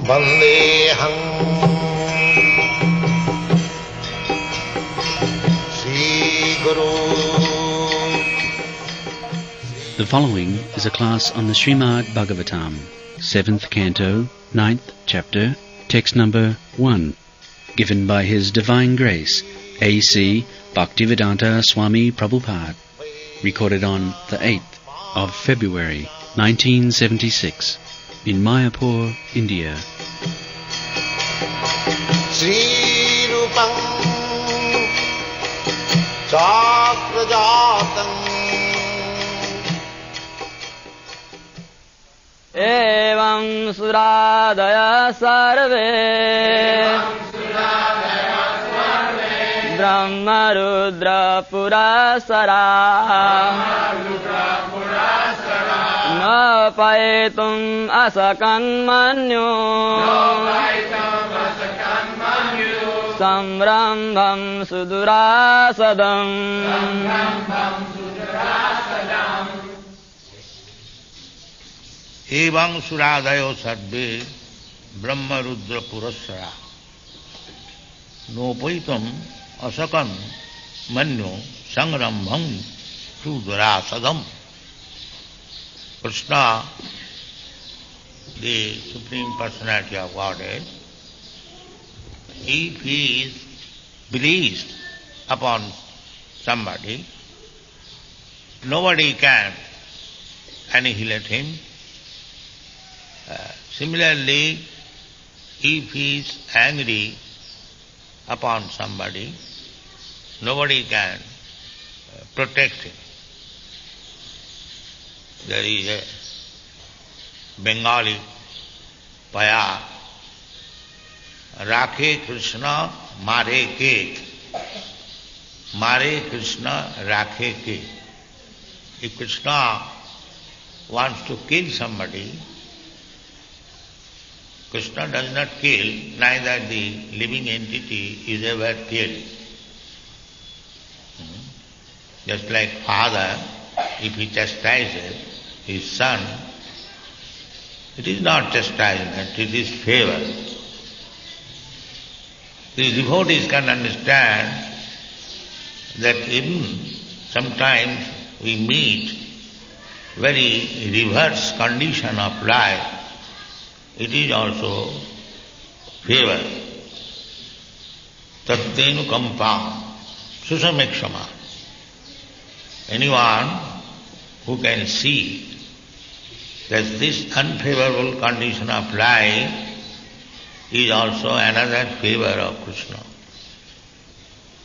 Vandeham Sri Guru. The following is a class on the Srimad Bhagavatam, 7th Canto, 9th Chapter, text number 1, given by His Divine Grace, A.C. Bhaktivedanta Swami Prabhupada, recorded on the 8th of February, 1976, in Mayapur, India. Sri Rupam Chakrajatam Evam Suradaya Sarve Brahma Rudra Purasara Na Paitum Asakan Manyu Samrambham Sudurasadam Evam Suradayo Sarve Brahma Rudra Purasara Nopaitam Asakan Manyo Sangrambham Sudurasadam. Krishna, the Supreme Personality of Godhead, if he is pleased upon somebody, nobody can annihilate him. Similarly, if he is angry upon somebody, nobody can protect him. There is a Bengali paya, Rakhe Krishna Mare Ke. Mare Krishna Rakhe Ke. If Krishna wants to kill somebody, Krishna does not kill, neither the living entity is ever killed. Just like father, if he chastises his son, it is not chastisement, it is favor. The devotees can understand that even sometimes we meet very reverse condition of life, it is also favor. Tattenu kampam susamekshama. Anyone who can see that this unfavorable condition of life is also another favor of Krishna.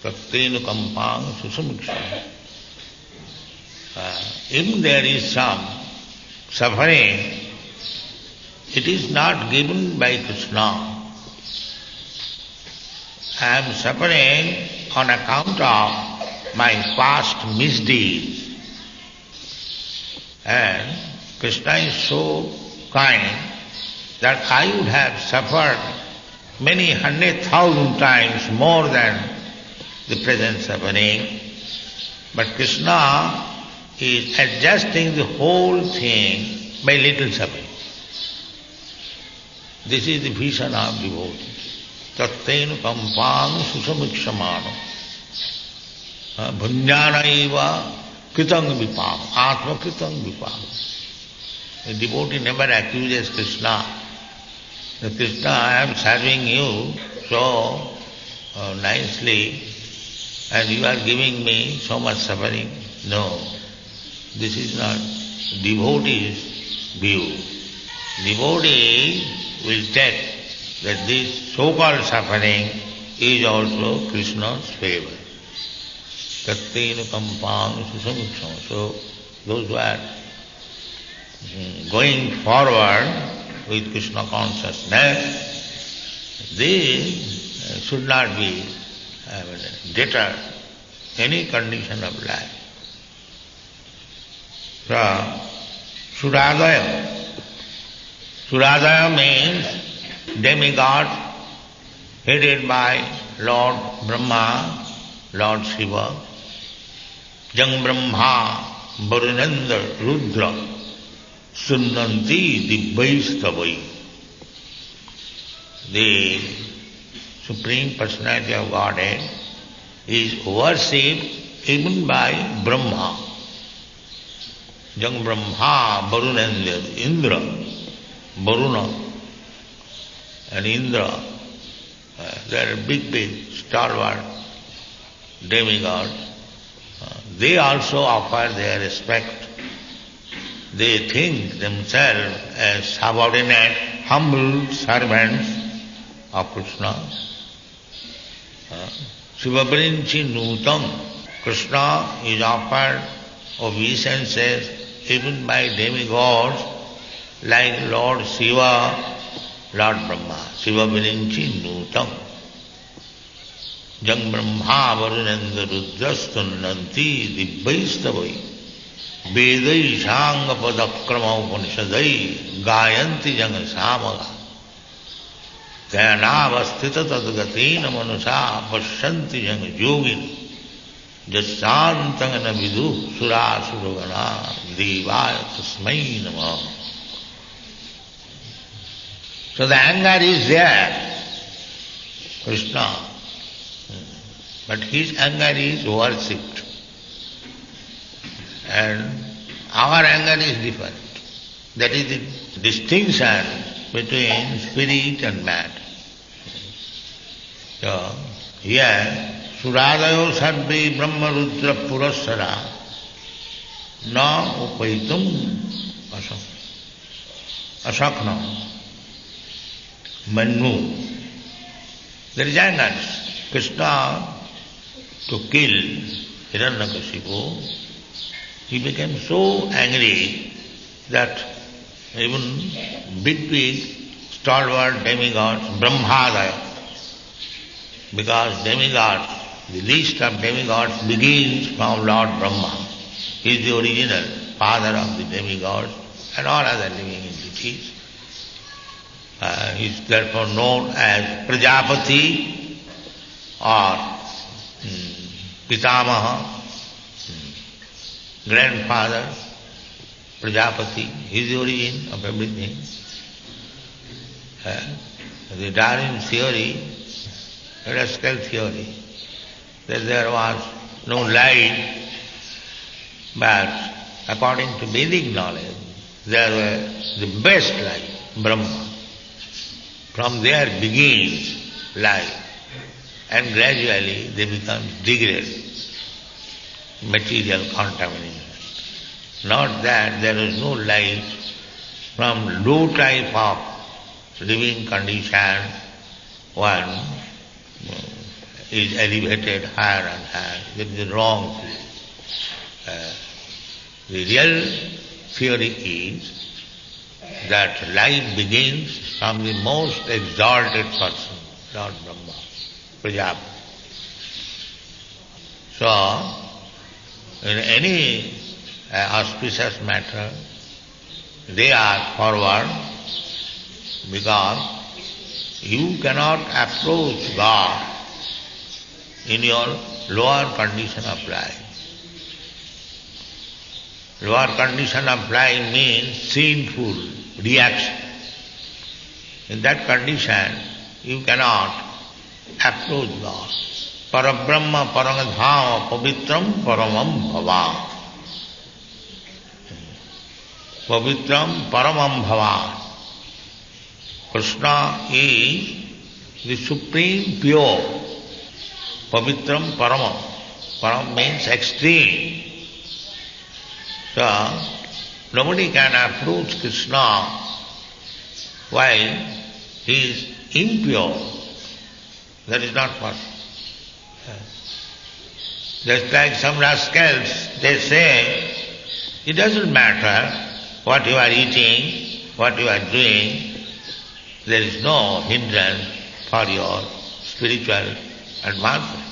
Tattenu kampam susamekshama. If there is some suffering, it is not given by Krishna. I am suffering on account of my past misdeeds. And Krishna is so kind that I would have suffered many 100,000 times more than the present suffering. But Krishna is adjusting the whole thing by little suffering. This is the vision of devotees. Tattenu kampang susamikshamaram. Bhunjana eva kritang vipam. Atma kritang vipam. The devotee never accuses Krishna. Krishna, I am serving you so nicely and you are giving me so much suffering. No, this is not devotee's view. Devotee will take that this so-called suffering is also Krishna's favor. Tattenu kampang susamikshama. So those who are going forward with Krishna consciousness, they should not be deterred any condition of life. So, Suradaya. Suradaya means demigod headed by Lord Brahma, Lord Shiva, Jang Brahma, Varunendra, Rudra, sunnanti dibbaistavai. The Supreme Personality of Godhead is worshipped even by Brahma. Jang Brahma, Varunendra, Indra, Varuna and Indra, they are big stalwart demigods. They also offer their respect. They think themselves as subordinate, humble servants of Krishna. Shivabrinchi Nutam, Krishna is offered obeisances even by demigods like Lord Shiva, Lord Brahma. Shivabrinchi Nutam. Jang Brahma Varunendra Rudrastunnanti Dibbaistavai Vedai Shanga Padakrama Upanishadai Gayanti Janga Samaga Dhanavastita Tadgatina Manusa Pashanti Janga Yogini Jasantangana Vidu Sura Suragana Devaya Tasmai Namaha. So the anger is there, Krishna. But his anger is worshipped. And our anger is different. That is the distinction between spirit and matter. So, here, Suradayo Sarve Brahma Rudra Purasara Na Upaitum Asakna Manu. There is anger. Krishna, to kill Hiranyakashipu, he became so angry that even big stalwart demigods, Brahmadaya, because demigods, the least of demigods begins from Lord Brahma. He is the original father of the demigods and all other living entities. He is therefore known as Prajapati or Pitamaha, grandfather, Prajapati. He is the origin of everything. The Darwin theory, rascal theory, that there was no light, but according to Vedic knowledge, there were the best light, Brahma. From there begins life, and gradually they become degraded, material contamination. Not that there is no light from low type of living condition, one is elevated higher and higher. That is the wrong theory. The real theory is that life begins from the most exalted person, Lord Brahma, Prajapati. So, in any auspicious matter, they are forward because you cannot approach God in your lower condition of life. Lower condition of life means sinful reaction. In that condition, you cannot approach God. Parabrahma paragadhava pavitram paramam bhava. Pavitram paramam bhava. Krishna is the supreme pure. Pavitram paramam. Param means extreme. So, nobody can approach Krishna while he is impure. That is not possible. Just like some rascals, they say, it doesn't matter what you are eating, what you are doing, there is no hindrance for your spiritual advancement.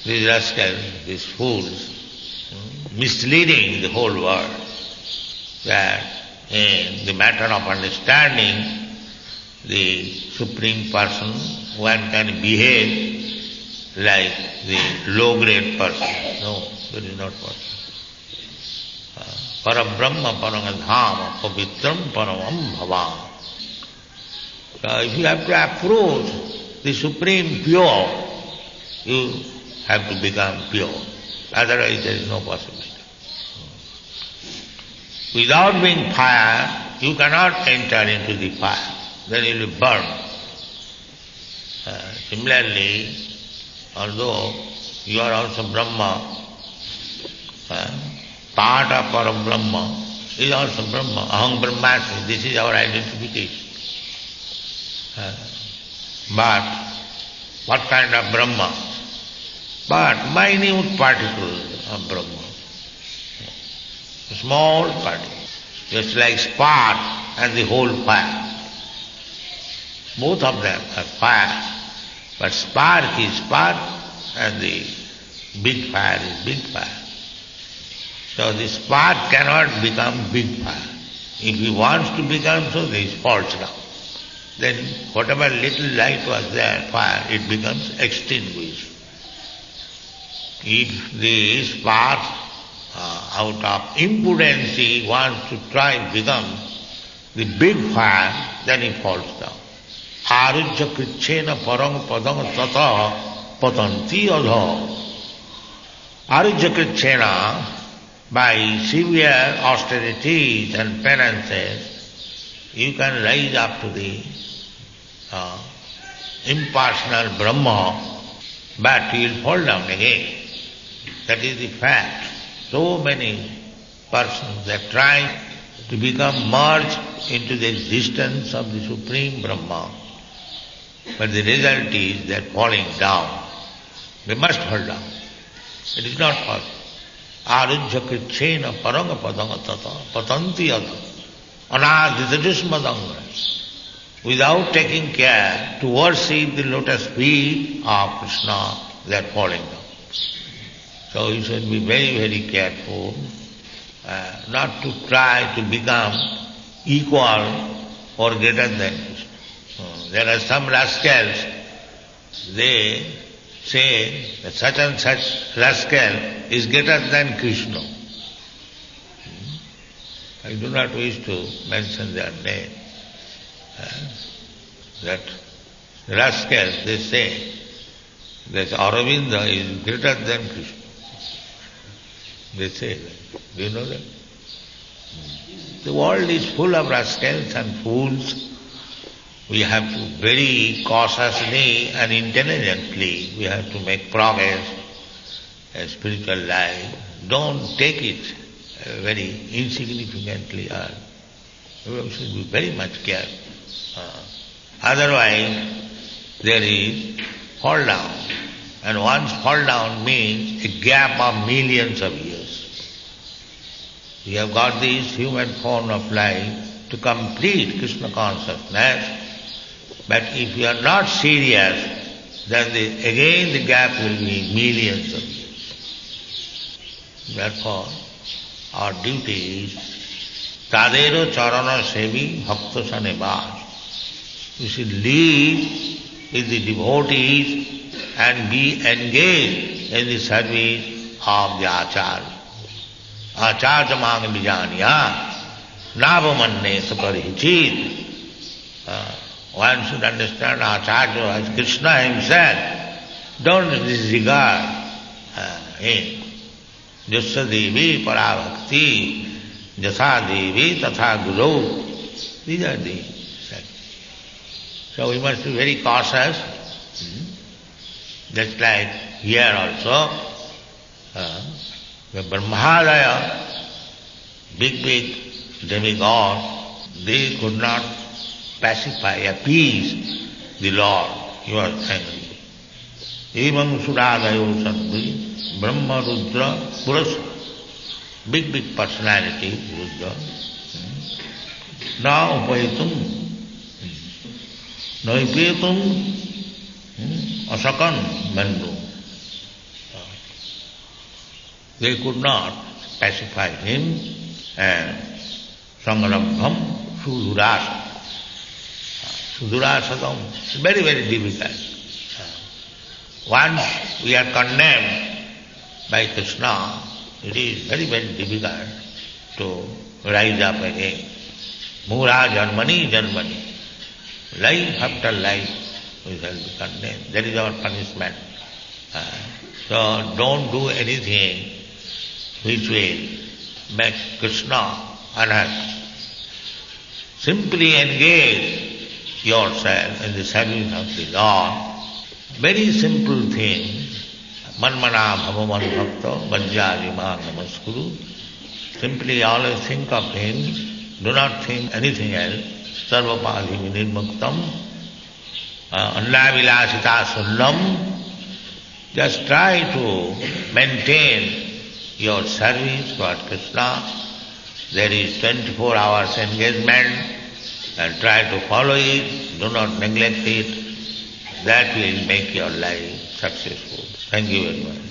These rascals, these fools, misleading the whole world, that in the matter of understanding the Supreme Person, one can behave like the low-grade person. No, that is not possible. Parabrahma Paramadhama Pavitram Paramam Bhavam. So if you have to approach the Supreme Pure, you have to become pure. Otherwise there is no possibility. Without being fire, you cannot enter into the fire. Then you will burn. Similarly, although you are also Brahma, part of Parabrahma is also Brahma. Aham Brahmasmi, this is our identification. But what kind of Brahma? But minute particles of Brahma. Small particle, just like spark and the whole fire. Both of them are fire, but spark is spark and the big fire is big fire. So the spark cannot become big fire. If he wants to become so, this falls down. Then whatever little light was there, fire, it becomes extinguished. If the spark out of impudence he wants to try to become the big fire, then he falls down. Arujya krichena parang padang tata patanti adha. Arujya krichena, by severe austerities and penances, you can rise up to the impersonal Brahma, but you will fall down again. That is the fact. So many persons that try to become merged into the existence of the Supreme Brahma, but the result is they are falling down. They must fall down. It is not possible. Arujya krichena paranga padanga tata patanti adha anadhitajusmadanga. Without taking care to worship the lotus feet of Krishna, they are falling down. So you should be very, very careful not to try to become equal or greater than Krishna. There are some rascals, they say that such and such rascal is greater than Krishna. I do not wish to mention their name. That rascals, they say that Aurobindo is greater than Krishna. They say that. Do you know that? The world is full of rascals and fools. We have to very cautiously and intelligently, we have to make progress in spiritual life. Don't take it very insignificantly. We should be very much careful. Otherwise, there is fall down. And once fall down means a gap of millions of years. We have got this human form of life to complete Krishna consciousness, but if you are not serious, then again the gap will be millions of years. Therefore, our duty is Tadero Charana Sevi Bhakta Sanebas. We should live with the devotees and be engaged in the service of the Acharya. Acharya mang vijaniya, navamanne saparichit. One should understand Acharya as Krishna himself. Don't disregard him. Jasya devi parabhakti, jasa devi tatha guru. These are the sects. So we must be very cautious. Just like here also, the Brahmadaya, big demigod, they could not pacify, appease the Lord. He was angry. Evam Suradayo Sandhi, Brahma Rudra Purasa, big personality, Rudra. Na upaitum, noipetum, asakan bandu. They could not pacify him, and Sangrabham Sudurasa. Sudurasadam, very, very difficult. Once we are condemned by Krishna, it is very, very difficult to rise up again. Mura janmani janmani. Life after life we shall be condemned. That is our punishment. So don't do anything which will make Krishna unhappy. Simply engage yourself in the service of the Lord. Very simple thing. Manmana bhavaman bhakta vajjārimā namaskuru. Simply always think of Him. Do not think anything else. Sarvapādhi vinirmuktam. Annavilasita sunnam. Just try to maintain your service for Krishna. There is 24 hours engagement and try to follow it. Do not neglect it. That will make your life successful. Thank you very much.